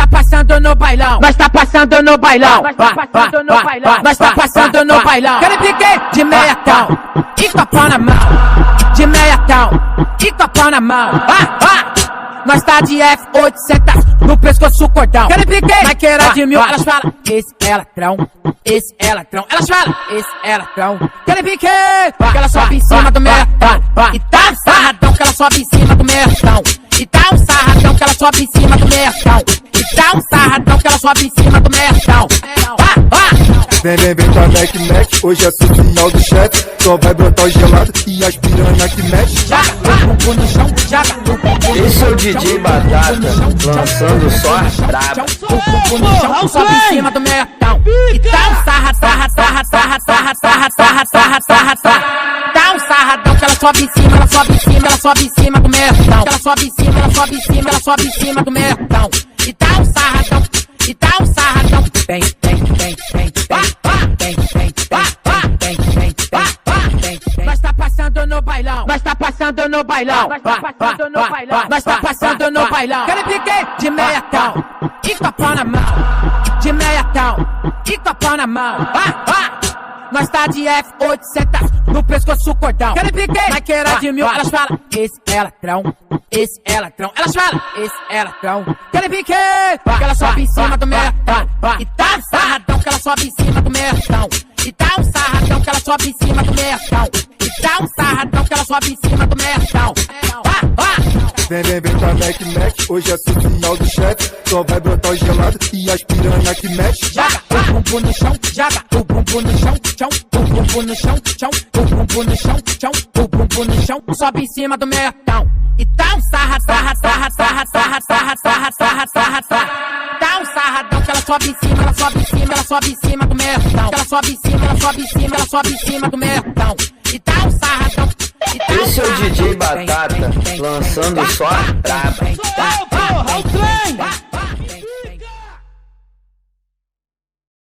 passando no bailão, nós tá passando no bailão, nós tá passando no bailão, nós tá passando no bailão. Quero pique de meiacão e copão na mão, de meiacão e copão na mão. Nós tá de F8 senta no pescoço o cordão. Quero pique, Maiqueira de mil, elas falam esse é latrão, esse é latrão. Elas falam esse é latrão. Quero pique, que ela sobe em cima do meiacão e tá um sarradão que ela sobe em cima do meiacão. E tá um sarradão que ela sobe em cima do meiacão. E tá um sarradão que ela sobe em cima do meiacão. Vem com a Mac, hoje é social do chefe. Só vai brotar o gelado e as piranha que mexe. Joga o bumbum no chão, joga o bumbum no chão. Esse é o DJ Batata, lançando só as brabas. O bumbum no chão, sobe em cima do meiacão. E tá um tá um sarradão que ela sobe em cima, ela sobe em cima, ela sobe em cima do meiacão. Ela sobe em cima, ela sobe em cima, ela sobe em cima do meiacão. E tá um sarradão, e tá um sarradão. Vem. Nós tá passando no bailão, nós tá passando no bailão, nós tá passando no bailão, nós tá passando no bailão. Quero pique de meiacão e copão na mão, de meiacão e copão na mão. Nós tá de F8 senta no pescoço o cordão. Quero pique, Maiqueira de mil, elas falam esse é latrão, esse é latrão. Elas falam esse é latrão. Quero pique, que ela sobe em cima do meiacão. E tá um sarradão que ela sobe em cima do meiacão. E tá um sarradão que ela sobe em cima do meiacão. E tá um sarradão que ela sobe em cima do meiacão. Vem com a Mac, hoje é social do chefe. Só vai brotar o gelado e as piranha que mexe. Joga o bumbum no chão, joga o bumbum no chão, chão, o bumbum no chão, chão, o bumbum no chão, chão, o bumbum no chão, sobe em cima do meiacão. E tá um sarradão que ela sobe em cima, ela sobe em cima, ela sobe em cima do meiacão. Ela sobe em cima, ela sobe em cima, ela sobe em cima do meiacão. E tá um sarradão. Esse é o DJ Batata, lançando só a braba.